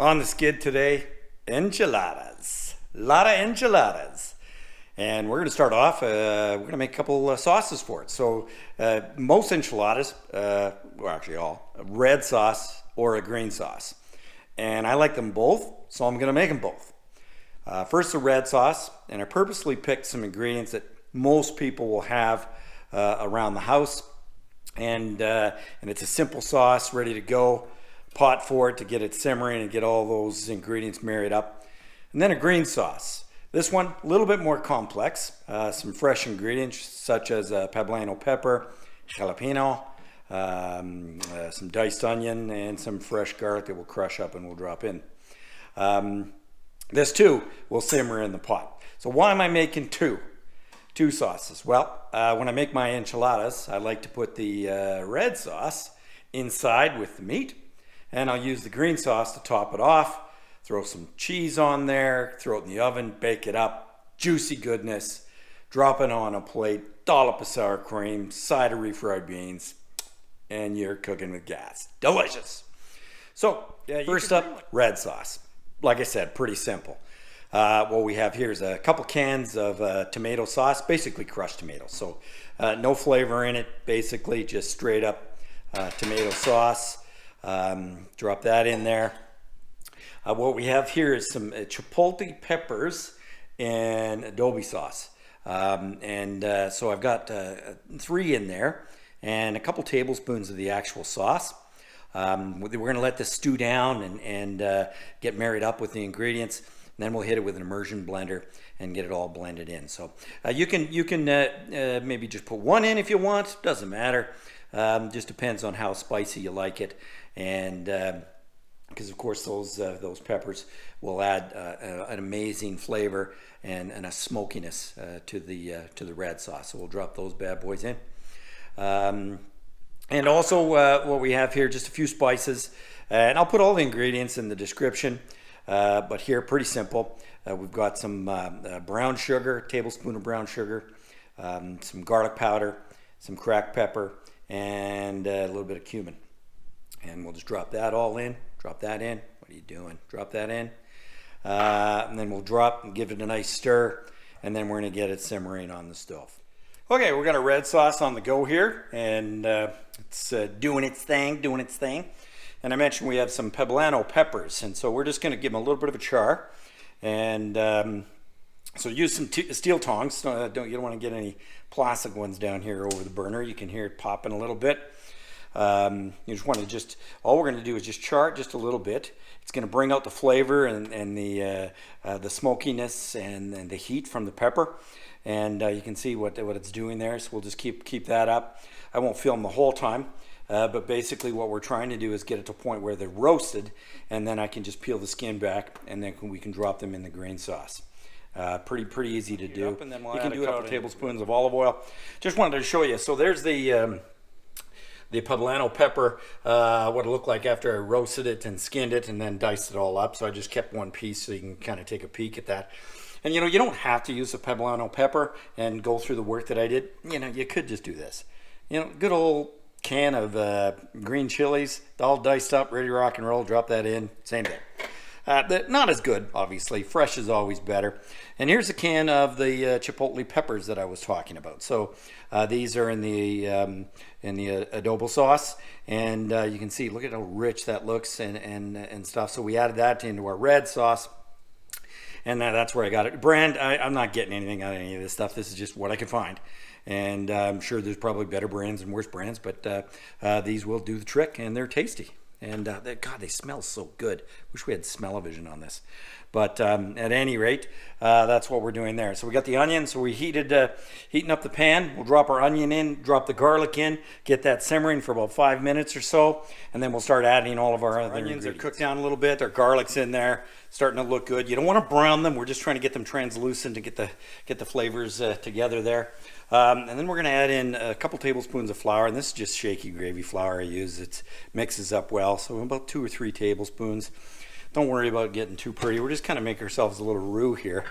On the skid today, enchiladas. A lot of enchiladas. And we're going to start off, we're going to make a couple sauces for it. So most enchiladas, well actually all, a red sauce or a green sauce. And I like them both, so I'm going to make them both. First the red sauce, and I purposely picked some ingredients that most people will have around the house. And it's a simple sauce, ready to go. Pot for it to get it simmering and get all those ingredients married up. And then a green sauce. This one, a little bit more complex. Some fresh ingredients such as Pablano pepper, jalapeno, some diced onion, and some fresh garlic that we'll crush up and we'll drop in. This too will simmer in the pot. So why am I making two sauces? Well, when I make my enchiladas, I like to put the red sauce inside with the meat, and I'll use the green sauce to top it off. Throw some cheese on there, throw it in the oven, bake it up, juicy goodness, drop it on a plate, dollop of sour cream, side of refried beans, and you're cooking with gas. Delicious. So first up, red sauce. Like I said, pretty simple. What we have here is a couple cans of tomato sauce, basically crushed tomatoes. So no flavor in it, basically just straight up tomato sauce. Drop that in there. What we have here is some Chipotle peppers and Adobo sauce. So I've got 3 in there and a couple tablespoons of the actual sauce. We're going to let this stew down and get married up with the ingredients. And then we'll hit it with an immersion blender and get it all blended in. So you can maybe just put 1 in if you want. Doesn't matter. Just depends on how spicy you like it. And because of course those peppers will add an amazing flavor and a smokiness to the red sauce. So we'll drop those bad boys in. And also what we have here, just a few spices. And I'll put all the ingredients in the description. But here, pretty simple. We've got some brown sugar, tablespoon of brown sugar, some garlic powder, some cracked pepper, and a little bit of cumin. And we'll just drop that all in. Drop that in. What are you doing? Drop that in. And then we'll drop and give it a nice stir. And then we're going to get it simmering on the stove. Okay, we've got a red sauce on the go here. And it's doing its thing. And I mentioned we have some Pablano peppers, and so we're just going to give them a little bit of a char. And so use some steel tongs. You don't want to get any plastic ones down here over the burner. You can hear it popping a little bit. You just want to all we're going to do is just char it just a little bit. It's going to bring out the flavor and the smokiness and the heat from the pepper. And you can see what it's doing there. So we'll just keep that up. I won't film the whole time. But basically what we're trying to do is get it to a point where they're roasted, and then I can just peel the skin back, and then we can drop them in the green sauce. Pretty easy to do. And then you can do a couple tablespoons of olive oil. Just wanted to show you. So there's the Pablano pepper, what it looked like after I roasted it and skinned it and then diced it all up. So I just kept one piece so you can kind of take a peek at that. And you don't have to use the Pablano pepper and go through the work that I did. You could just do this. Good old can of green chilies, all diced up, ready to rock and roll. Drop that in, same thing. Not as good, obviously. Fresh is always better. And here's a can of the Chipotle peppers that I was talking about. So these are in the adobo sauce, and you can see, look at how rich that looks and stuff. So we added that into our red sauce. And that's where I got it. Brand, I'm not getting anything out of any of this stuff. This is just what I can find. And I'm sure there's probably better brands and worse brands, but these will do the trick, and they're tasty. And God, they smell so good. Wish we had smell-o-vision on this. But at any rate, that's what we're doing there. So we got the onion. So we heating up the pan. We'll drop our onion in, drop the garlic in, get that simmering for about 5 minutes or so, and then we'll start adding all of our other onions. Are cooked down a little bit. Our garlic's in there, starting to look good. You don't want to brown them. We're just trying to get them translucent to get the flavors together there. And then we're going to add in a couple tablespoons of flour, and this is just shaky gravy flour I use. It mixes up well, so about 2 or 3 tablespoons. Don't worry about getting too pretty. We're just kind of make ourselves a little roux here.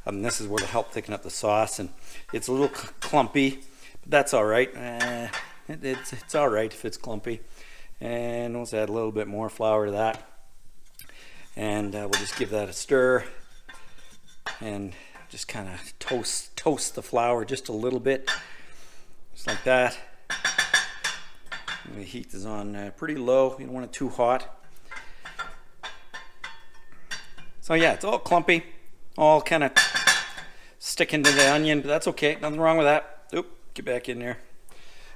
This is what will help thicken up the sauce, and it's a little clumpy, but that's all right. It's all right if it's clumpy. And let's add a little bit more flour to that. And we'll just give that a stir and just kind of toast the flour just a little bit, just like that. And the heat is on pretty low. You don't want it too hot. So yeah, it's all clumpy, all kind of sticking to the onion, but that's okay. Nothing wrong with that. Oop, get back in there.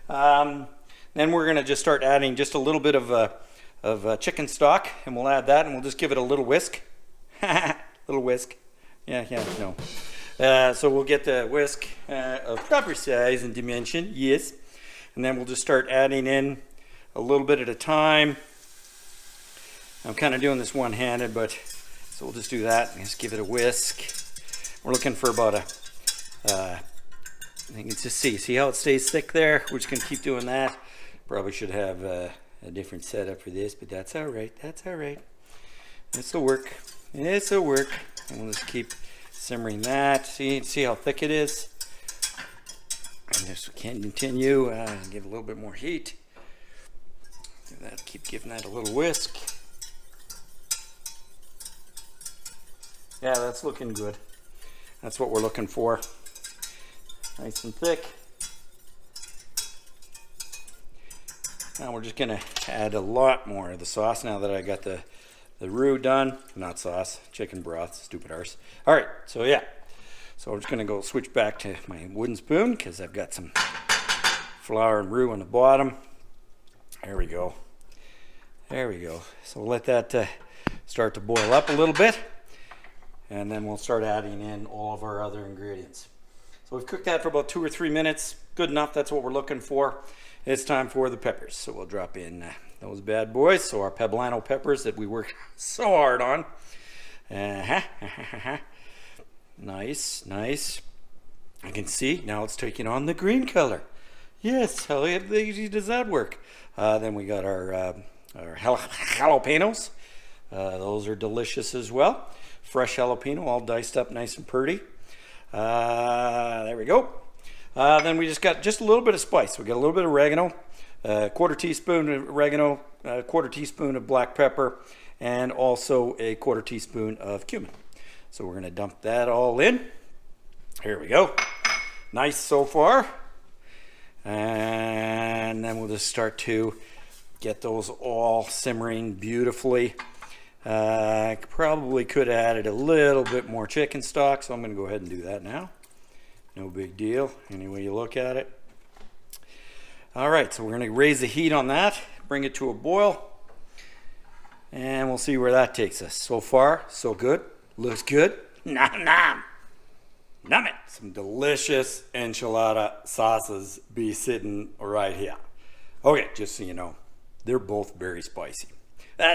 Then we're gonna just start adding just a little bit of chicken stock, and we'll add that, and we'll just give it a little whisk. Little whisk. Yeah, no. So we'll get the whisk of proper size and dimension, yes. And then we'll just start adding in a little bit at a time. I'm kind of doing this one-handed, but so we'll just do that and just give it a whisk. We're looking for about you can just see how it stays thick there. We're just gonna keep doing that. Probably should have a different setup for this, but that's all right. That's all right. This'll work. This'll work. And we'll just keep simmering that. See how thick it is. And just continue. Give a little bit more heat. Keep giving that a little whisk. Yeah, that's looking good. That's what we're looking for. Nice and thick. Now we're just gonna add a lot more of the sauce now that I got the roux done. Not sauce, chicken broth, stupid arse. All right, so yeah. So we're just gonna go switch back to my wooden spoon because I've got some flour and roux on the bottom. There we go. There we go. So we'll let that start to boil up a little bit. And then we'll start adding in all of our other ingredients. So we've cooked that for about 2 or 3 minutes. Good enough, that's what we're looking for. It's time for the peppers. So we'll drop in those bad boys. So our Pablano peppers that we worked so hard on. Nice, nice. I can see now it's taking on the green color. Yes, how easy does that work? Then we got our jalapenos. Those are delicious as well. Fresh jalapeno, all diced up nice and pretty. There we go. Then we just got just a little bit of spice. We got a little bit of oregano, a quarter teaspoon of oregano, a quarter teaspoon of black pepper, and also a quarter teaspoon of cumin. So we're gonna dump that all in. Here we go. Nice so far. And then we'll just start to get those all simmering beautifully. Probably could have added a little bit more chicken stock, so I'm going to go ahead and do that now. No big deal, any way you look at it. All right, so we're going to raise the heat on that, bring it to a boil, and we'll see where that takes us. So far, so good. Looks good. Nom nom. Nom it. Some delicious enchilada sauces be sitting right here. Okay, just so you know, they're both very spicy.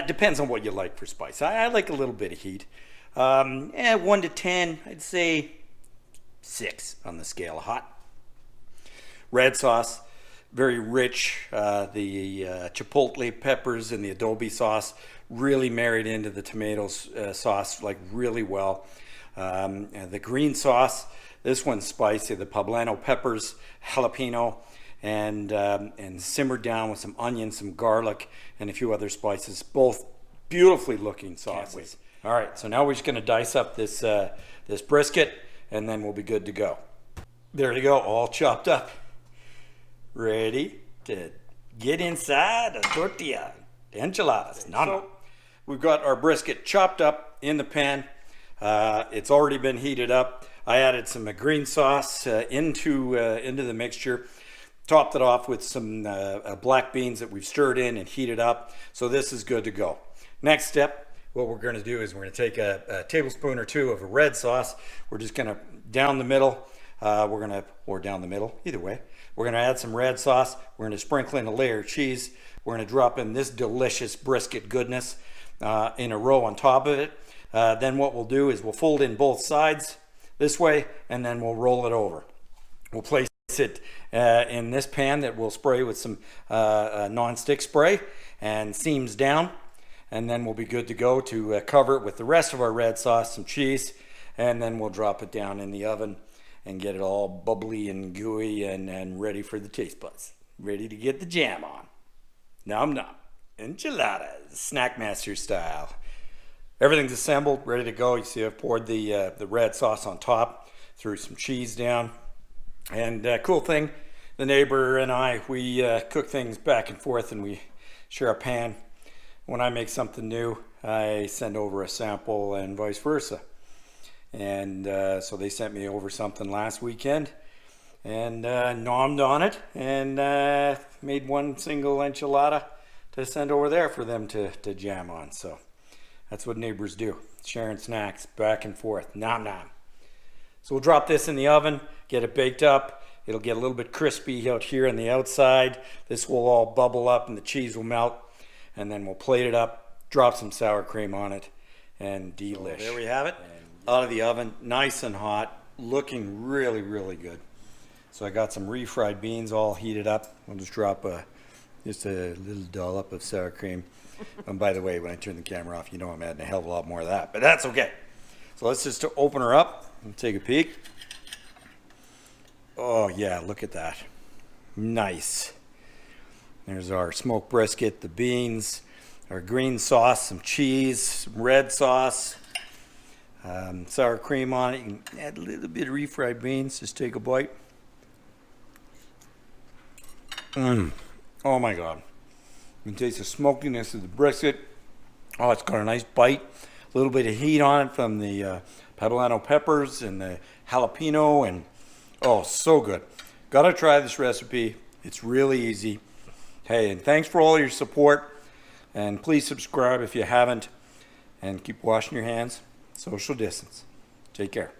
Depends on what you like for spice. I like a little bit of heat. 1 to 10, I'd say 6 on the scale of hot. Red sauce, very rich. The Chipotle peppers and the Adobo sauce really married into the tomatoes sauce like really well. The green sauce, this one's spicy. The Pablano peppers, jalapeno, and simmered down with some onion, some garlic, and a few other spices. Both beautifully looking sauces. All right, so now we're just going to dice up this this brisket, and then we'll be good to go. There you go, all chopped up, ready to get inside a tortilla, enchiladas. So we've got our brisket chopped up in the pan. It's already been heated up. I added some green sauce into the mixture. Topped it off with some black beans that we've stirred in and heated up. So this is good to go. Next step, what we're going to do is we're going to take a tablespoon or 2 of a red sauce. We're just going to down the middle. Or down the middle, either way. We're going to add some red sauce. We're going to sprinkle in a layer of cheese. We're going to drop in this delicious brisket goodness in a row on top of it. Then what we'll do is we'll fold in both sides this way, and then we'll roll it over. We'll place it in this pan that we'll spray with some non-stick spray and seams down, and then we'll be good to go to cover it with the rest of our red sauce, some cheese, and then we'll drop it down in the oven and get it all bubbly and gooey and ready for the taste buds. Ready to get the jam on. Nom nom. Enchiladas, Snackmaster style. Everything's assembled, ready to go. You see I've poured the red sauce on top, threw some cheese down. And cool thing, the neighbor and I, we cook things back and forth, and we share a pan. When I make something new, I send over a sample and vice versa. And so they sent me over something last weekend and nommed on it and made one single enchilada to send over there for them to jam on. So that's what neighbors do, sharing snacks back and forth, nom nom. So we'll drop this in the oven, get it baked up. It'll get a little bit crispy out here on the outside. This will all bubble up and the cheese will melt. And then we'll plate it up, drop some sour cream on it, and delish. There we have it, out of the oven, nice and hot, looking really, really good. So I got some refried beans all heated up. I'll just drop just a little dollop of sour cream. And by the way, when I turn the camera off, you know I'm adding a hell of a lot more of that, but that's okay. So let's just open her up and take a peek. Oh yeah, look at that. Nice. There's our smoked brisket, the beans, our green sauce, some cheese, some red sauce, sour cream on it. You can add a little bit of refried beans. Just take a bite. Oh my God. You can taste the smokiness of the brisket. Oh, it's got a nice bite. A little bit of heat on it from the Pablano peppers and the jalapeno, and oh, so good. Gotta try this recipe. It's really easy. Hey, and thanks for all your support. And please subscribe if you haven't. And keep washing your hands. Social distance. Take care.